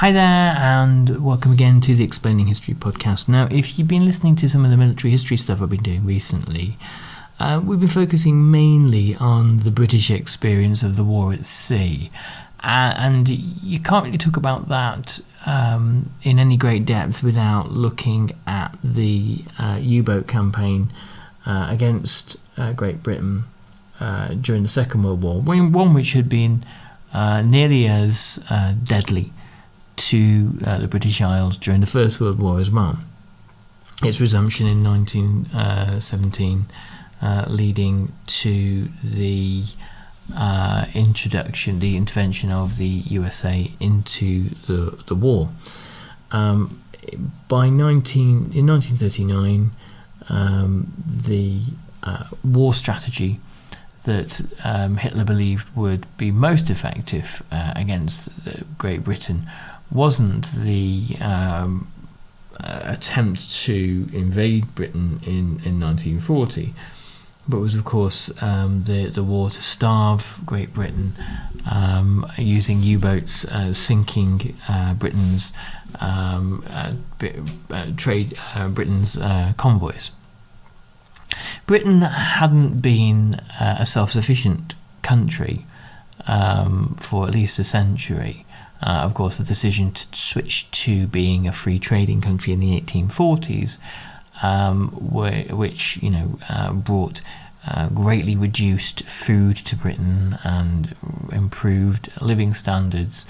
Hi there, and welcome again to the Explaining History podcast. Now, if you've been listening to some of the military history stuff I've been doing recently, we've been focusing mainly on the British experience of the war at sea. And you can't really talk about that in any great depth without looking at the U-boat campaign against Great Britain during the Second World War, one which had been nearly as deadly to the British Isles during the First World War as well. Its resumption in 1917 leading to the intervention of the USA into the war. In 1939, the war strategy that Hitler believed would be most effective against Great Britain wasn't the attempt to invade Britain in 1940, but was of course the war to starve Great Britain using U-boats sinking Britain's Britain's convoys. Britain hadn't been a self-sufficient country for at least a century. Of course, the decision to switch to being a free trading country in the 1840s, which brought greatly reduced food to Britain and improved living standards,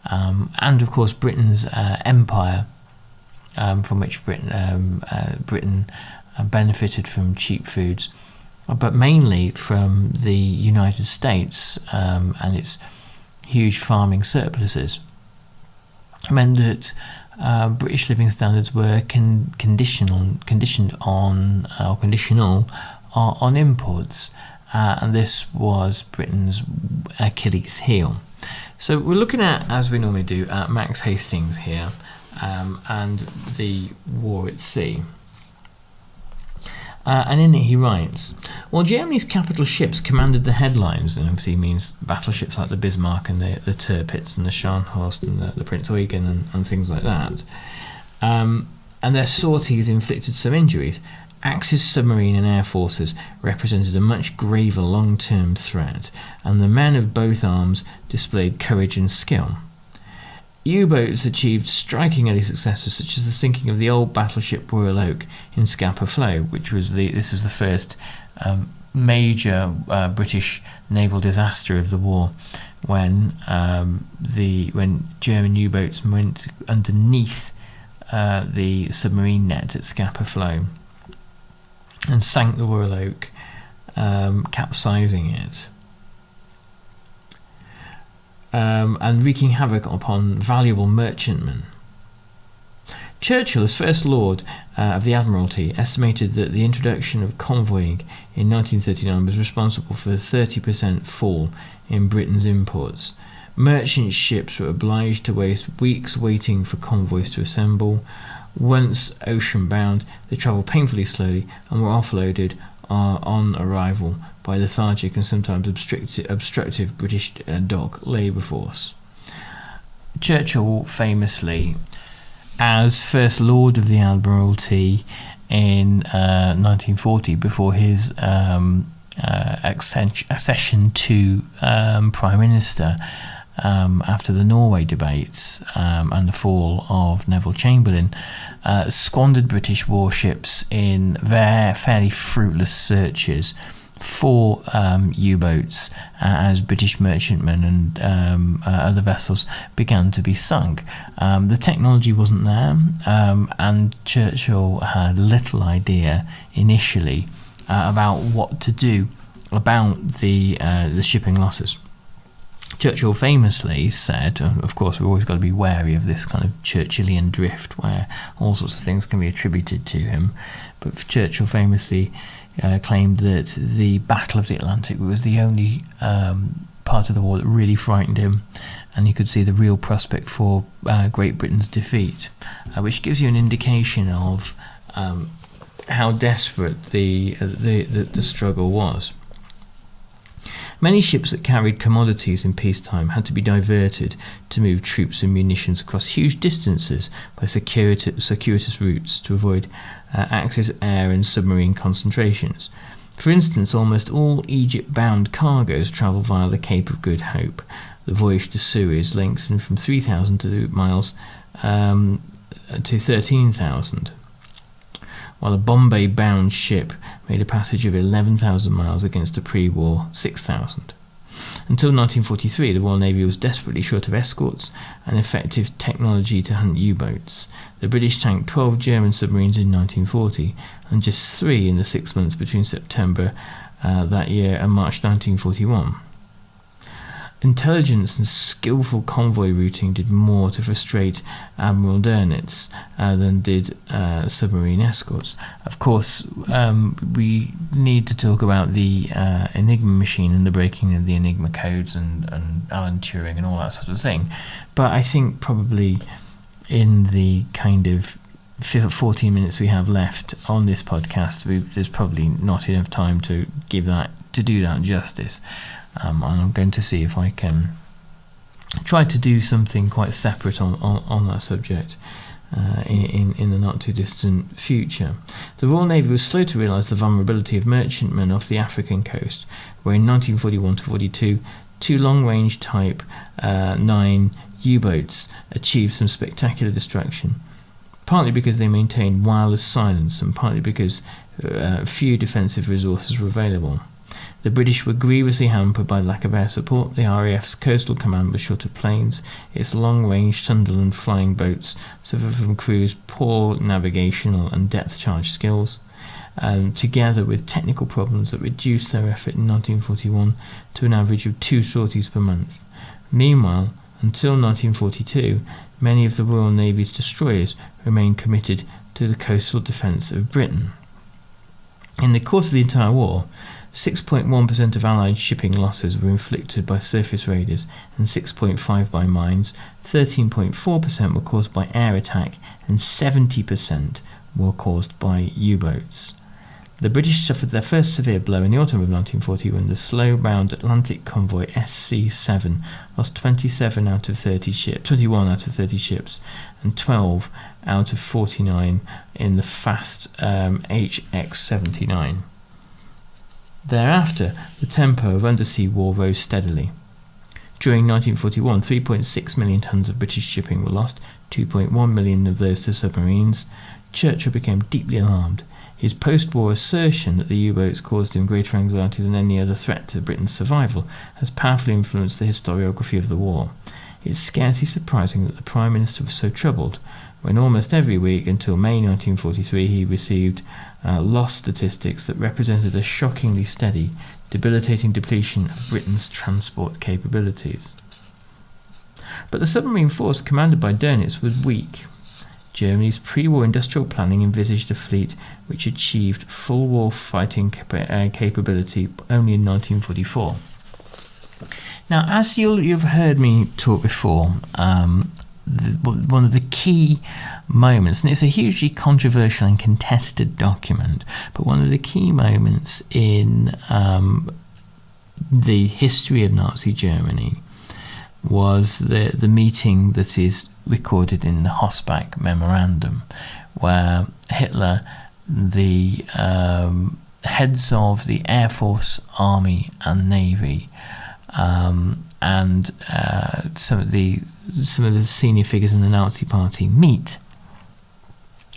and of course Britain's empire, from which Britain benefited from cheap foods, but mainly from the United States and its huge farming surpluses, meant that British living standards were conditional on imports, and this was Britain's Achilles heel. So we're looking at, as we normally do, at Max Hastings here and the war at sea. And in it he writes, while Germany's capital ships commanded the headlines, and obviously means battleships like the Bismarck and the Tirpitz and the Scharnhorst and the Prince Eugen and things like that, and their sorties inflicted some injuries, Axis submarine and air forces represented a much graver long-term threat, and the men of both arms displayed courage and skill. U-boats achieved striking early successes, such as the sinking of the old battleship Royal Oak in Scapa Flow, which was the first major British naval disaster of the war, when German U-boats went underneath the submarine net at Scapa Flow and sank the Royal Oak, capsizing it. And wreaking havoc upon valuable merchantmen. Churchill, as First Lord of the Admiralty, estimated that the introduction of convoying in 1939 was responsible for a 30% fall in Britain's imports. Merchant ships were obliged to waste weeks waiting for convoys to assemble. Once ocean-bound, they travelled painfully slowly and were offloaded on arrival by lethargic and sometimes obstructive British dock labour force. Churchill famously, as First Lord of the Admiralty in 1940, before his accession to Prime Minister after the Norway debates and the fall of Neville Chamberlain, squandered British warships in their fairly fruitless searches for U-boats as British merchantmen and other vessels began to be sunk. The technology wasn't there, and Churchill had little idea initially about what to do about the shipping losses. Churchill famously said, of course we've always got to be wary of this kind of Churchillian drift where all sorts of things can be attributed to him, but Churchill famously claimed that the Battle of the Atlantic was the only part of the war that really frightened him, and he could see the real prospect for Great Britain's defeat, which gives you an indication of how desperate the struggle was. Many ships that carried commodities in peacetime had to be diverted to move troops and munitions across huge distances by circuitous routes to avoid Axis air and submarine concentrations. For instance, almost all Egypt-bound cargoes travelled via the Cape of Good Hope. The voyage to Suez lengthened from 3,000 miles to 13,000, while a Bombay-bound ship made a passage of 11,000 miles against a pre-war 6,000. Until 1943, the Royal Navy was desperately short of escorts and effective technology to hunt U-boats. The British sank 12 German submarines in 1940 and just 3 in the 6 months between September that year and March 1941. Intelligence and skillful convoy routing did more to frustrate Admiral Dönitz than did submarine escorts. Of course, we need to talk about the Enigma machine and the breaking of the Enigma codes and Alan Turing and all that sort of thing. But I think probably in the kind of 14 minutes we have left on this podcast, there's probably not enough time to do that justice. And I'm going to see if I can try to do something quite separate on that subject in the not too distant future. The Royal Navy was slow to realise the vulnerability of merchantmen off the African coast, where in 1941 to 42, 2 long-range Type 9 U-boats achieved some spectacular destruction, partly because they maintained wireless silence and partly because few defensive resources were available. The British were grievously hampered by lack of air support. The RAF's coastal command was short of planes. Its long-range Sunderland flying boats suffered from crews' poor navigational and depth-charge skills, together with technical problems that reduced their effort in 1941 to an average of 2 sorties per month. Meanwhile, until 1942, many of the Royal Navy's destroyers remained committed to the coastal defence of Britain. In the course of the entire war, 6.1% of Allied shipping losses were inflicted by surface raiders and 6.5% by mines, 13.4% were caused by air attack, and 70% were caused by U-boats. The British suffered their first severe blow in the autumn of 1940 when the slow-bound Atlantic convoy SC-7 lost 21 out of 30 ships and 12 out of 49 in the fast HX-79. Thereafter, the tempo of undersea war rose steadily. During 1941, 3.6 million tons of British shipping were lost, 2.1 million of those to submarines. Churchill became deeply alarmed. His post-war assertion that the U-boats caused him greater anxiety than any other threat to Britain's survival has powerfully influenced the historiography of the war. It's scarcely surprising that the Prime Minister was so troubled when almost every week until May 1943 he received loss statistics that represented a shockingly steady, debilitating depletion of Britain's transport capabilities. But the submarine force commanded by Dönitz was weak. Germany's pre-war industrial planning envisaged a fleet which achieved full war fighting capability only in 1944. Now, as you've heard me talk before, one of the key moments, and it's a hugely controversial and contested document, but one of the key moments in the history of Nazi Germany was the meeting that is recorded in the Hossbach Memorandum, where Hitler, the heads of the Air Force, Army and Navy, and some of the senior figures in the Nazi Party meet,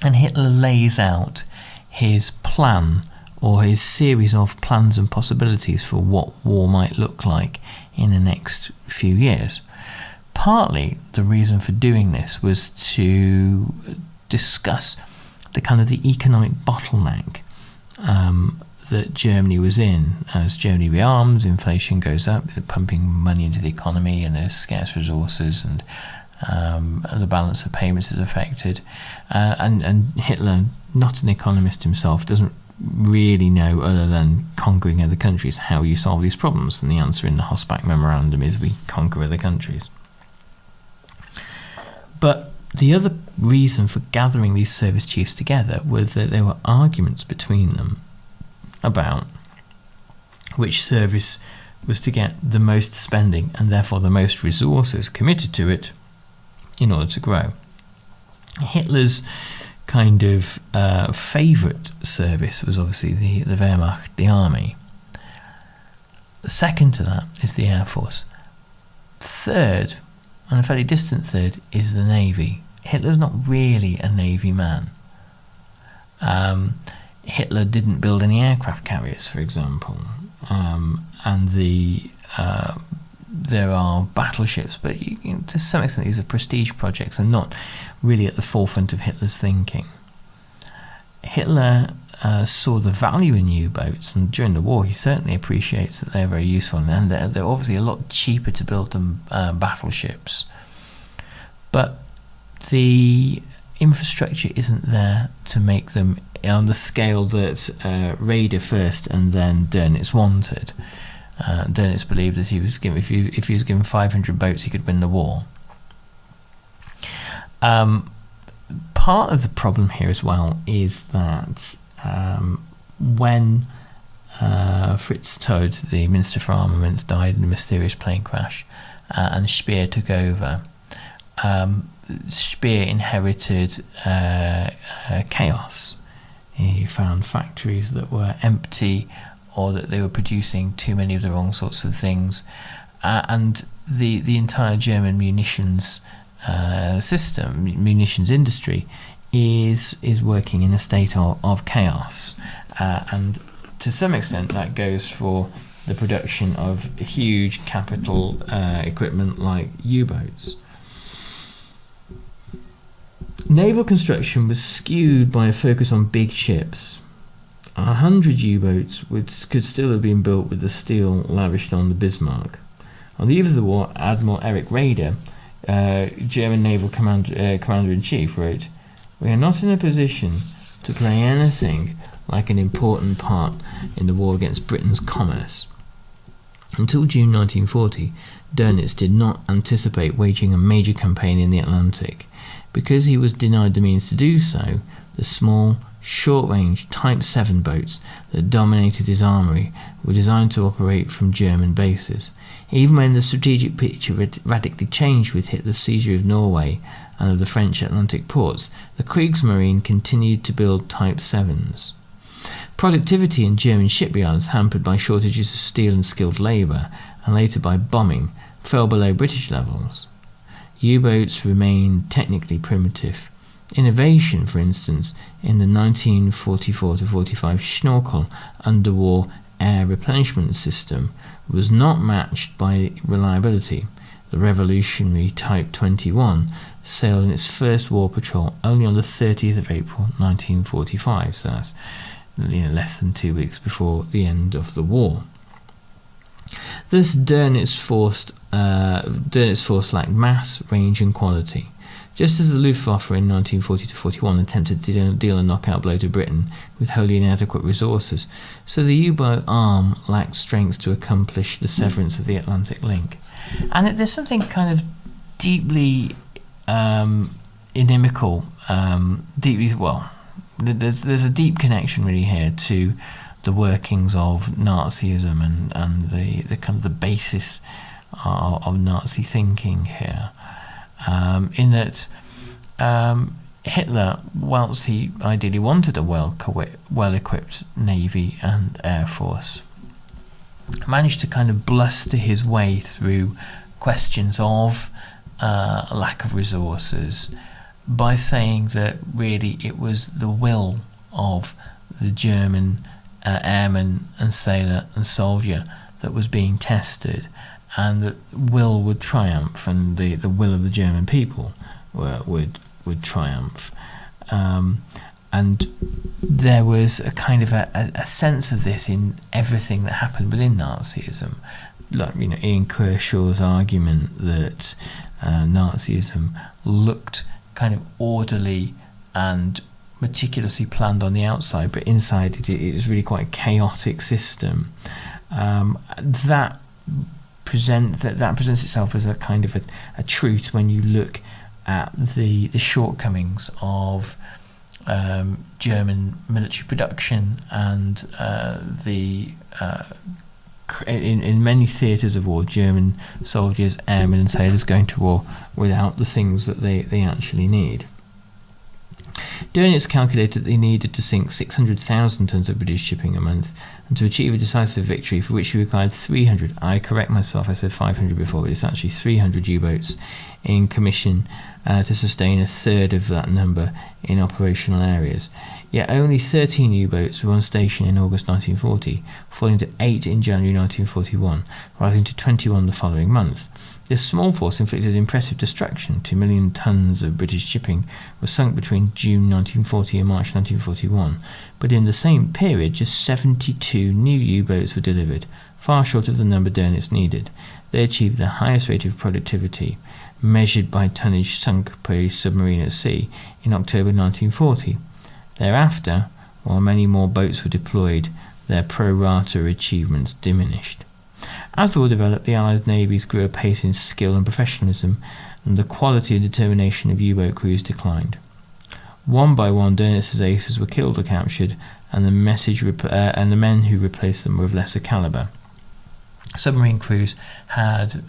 and Hitler lays out his plan, or his series of plans and possibilities for what war might look like in the next few years. Partly the reason for doing this was to discuss the economic bottleneck that Germany was in. As Germany rearms, inflation goes up, they're pumping money into the economy, and there's scarce resources, and the balance of payments is affected. And Hitler, not an economist himself, doesn't really know, other than conquering other countries, how you solve these problems. And the answer in the Hossbach Memorandum is we conquer other countries. But the other reason for gathering these service chiefs together was that there were arguments between them about which service was to get the most spending and therefore the most resources committed to it in order to grow. Hitler's kind of favourite service was obviously the Wehrmacht, the army. Second to that is the Air Force. Third, and a fairly distant third, is the Navy. Hitler's not really a Navy man. Hitler didn't build any aircraft carriers, for example, and there are battleships, but to some extent these are prestige projects and not really at the forefront of Hitler's thinking. Hitler saw the value in U-boats, and during the war he certainly appreciates that they're very useful, and they're obviously a lot cheaper to build than battleships. But the infrastructure isn't there to make them on the scale that Raeder first and then Dönitz wanted. Dönitz believed that if he was given 500 boats, he could win the war. Part of the problem here as well is that when Fritz Todt, the Minister for Armaments, died in a mysterious plane crash, and Speer took over, Speer inherited chaos. He found factories that were empty, or that they were producing too many of the wrong sorts of things, and the entire German munitions industry is working in a state of chaos, and to some extent that goes for the production of huge capital equipment like U-boats. Naval construction was skewed by a focus on big ships. 100 U-boats could still have been built with the steel lavished on the Bismarck. On the eve of the war, Admiral Erich Raeder, German naval commander-in-chief, wrote, "We are not in a position to play anything like an important part in the war against Britain's commerce." Until June 1940, Dönitz did not anticipate waging a major campaign in the Atlantic. Because he was denied the means to do so, the small, short-range Type 7 boats that dominated his armoury were designed to operate from German bases. Even when the strategic picture radically changed with Hitler's seizure of Norway and of the French Atlantic ports, the Kriegsmarine continued to build Type 7s. Productivity in German shipyards, hampered by shortages of steel and skilled labour, and later by bombing, fell below British levels. U-boats remained technically primitive. Innovation, for instance, in the 1944-45 Schnorkel underwater air replenishment system was not matched by reliability. The revolutionary Type 21 sailed in its first war patrol only on the 30th of April 1945, so that's less than 2 weeks before the end of the war. Thus, Dönitz force lacked mass, range and quality. Just as the Luftwaffe in 1940-41 attempted to deal a knockout blow to Britain with wholly inadequate resources, so the U-boat arm lacked strength to accomplish the severance of the Atlantic link. And there's something kind of deeply inimical, there's a deep connection really here to the workings of Nazism and the kind of the basis of Nazi thinking here, in that Hitler, whilst he ideally wanted a well-equipped navy and air force, managed to kind of bluster his way through questions of a lack of resources by saying that really it was the will of the German airman and sailor and soldier that was being tested, and that will would triumph, and the will of the German people would triumph. And there was a kind of a sense of this in everything that happened within Nazism. Like, Ian Kershaw's argument that Nazism looked kind of orderly and meticulously planned on the outside, but inside it was really quite a chaotic system. That presents itself as a kind of a truth when you look at the shortcomings of German military production and the in many theatres of war, German soldiers, airmen and sailors going to war without the things that they actually need. Dönitz calculated that they needed to sink 600,000 tons of British shipping a month, and to achieve a decisive victory for which he required 300, I correct myself, I said 500 before, but it's actually 300 U-boats in commission to sustain a third of that number in operational areas. Yet only 13 U-boats were on station in August 1940, falling to 8 in January 1941, rising to 21 the following month. This small force inflicted impressive destruction. 2 million tons of British shipping was sunk between June 1940 and March 1941, but in the same period just 72 new U-boats were delivered, far short of the number Dönitz needed. They achieved the highest rate of productivity, measured by tonnage sunk per submarine at sea, in October 1940. Thereafter, while many more boats were deployed, their pro rata achievements diminished. As the war developed, the Allied navies grew apace in skill and professionalism, and the quality and determination of U-boat crews declined. One by one, Dönitz's aces were killed or captured, and the men who replaced them were of lesser caliber. Submarine crews had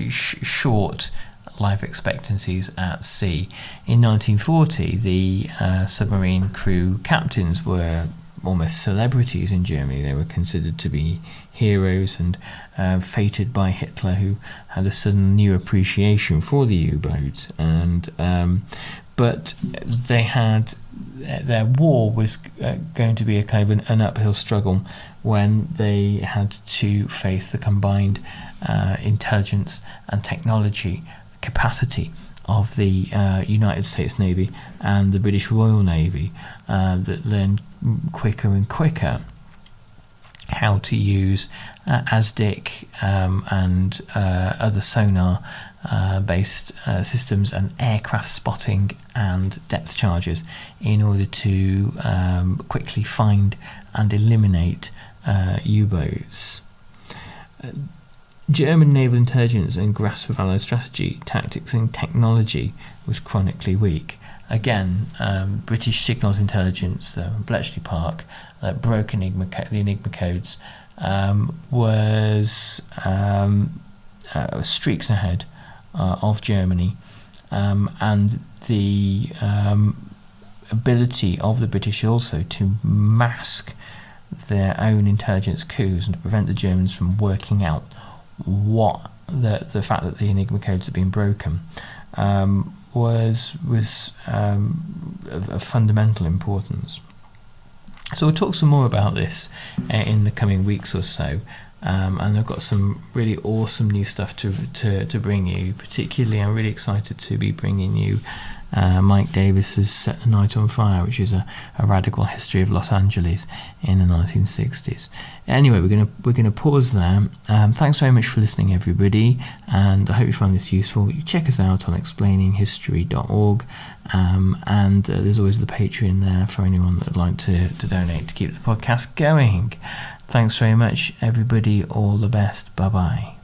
short life expectancies at sea. In 1940, the submarine crew captains were almost celebrities in Germany. They were considered to be heroes and fated by Hitler, who had a sudden new appreciation for the U-boat. But they had their war was going to be a kind of an uphill struggle when they had to face the combined intelligence and technology capacity of the United States Navy and the British Royal Navy that learned quicker and quicker how to use ASDIC and other sonar based systems and aircraft spotting and depth charges in order to quickly find and eliminate U-boats. German naval intelligence and grasp of Allied strategy, tactics and technology was chronically weak. Again, British signals intelligence, Bletchley Park, that broke the Enigma codes, was streaks ahead of Germany, and the ability of the British also to mask their own intelligence coups and to prevent the Germans from working out what the fact that the Enigma codes had been broken was of fundamental importance. So we'll talk some more about this in the coming weeks or so, and I've got some really awesome new stuff to bring you. Particularly, I'm really excited to be bringing you Mike Davis's Set the Night on Fire, which is a radical history of Los Angeles in the 1960s. Anyway, we're gonna pause there. Thanks very much for listening, everybody, and I hope you find this useful. You check us out on explaininghistory.org, and there's always the Patreon there for anyone that would like to donate to keep the podcast going. Thanks very much, everybody. All the best. Bye-bye.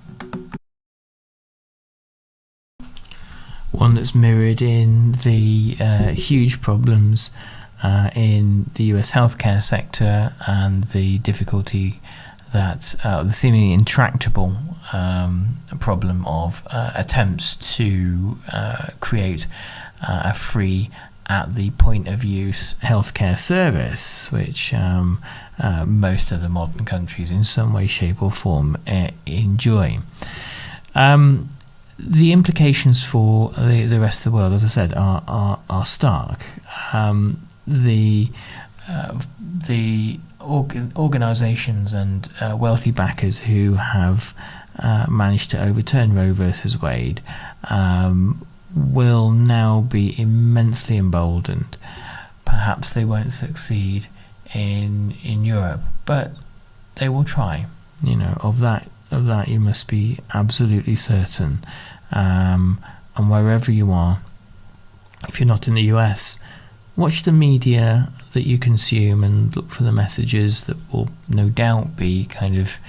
One that's mirrored in the huge problems in the US healthcare sector and the difficulty that the seemingly intractable problem of attempts to create a free at the point of use healthcare service, which most of the modern countries in some way, shape or form enjoy. The implications for the rest of the world, as I said, are stark. The organisations and wealthy backers who have managed to overturn Roe versus Wade will now be immensely emboldened. Perhaps they won't succeed in Europe, but they will try. Of that you must be absolutely certain. And wherever you are, if you're not in the US, watch the media that you consume and look for the messages that will no doubt be kind of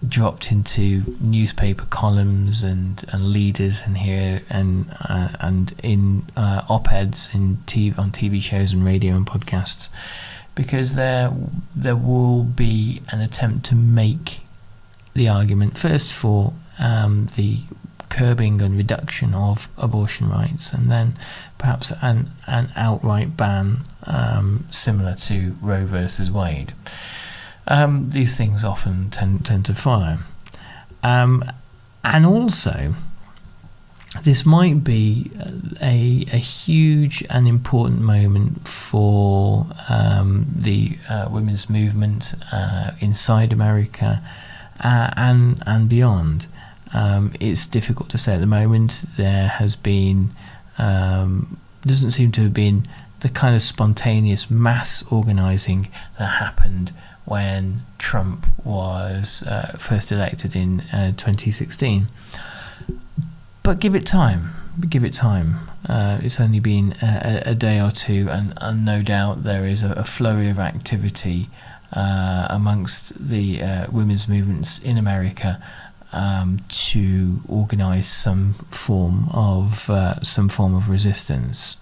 dropped into newspaper columns and leaders and here and in op-eds on TV shows and radio and podcasts because there will be an attempt to make the argument first for the curbing and reduction of abortion rights, and then perhaps an outright ban similar to Roe versus Wade. These things often tend to follow. And also, this might be a huge and important moment for the women's movement inside America and beyond. It's difficult to say at the moment. There has been, doesn't seem to have been the kind of spontaneous mass organising that happened when Trump was first elected in 2016. But give it time. It's only been a day or two, and no doubt there is a flurry of activity amongst the women's movements in America to organise some form of resistance.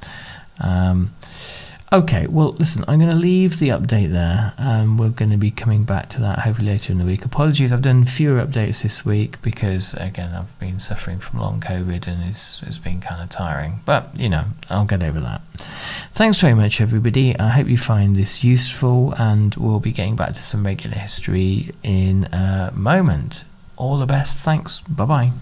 Okay, well, listen, I'm going to leave the update there. We're going to be coming back to that hopefully later in the week. Apologies, I've done fewer updates this week because, again, I've been suffering from long COVID and it's been kind of tiring. But, I'll get over that. Thanks very much, everybody. I hope you find this useful, and we'll be getting back to some regular history in a moment. All the best. Thanks. Bye-bye.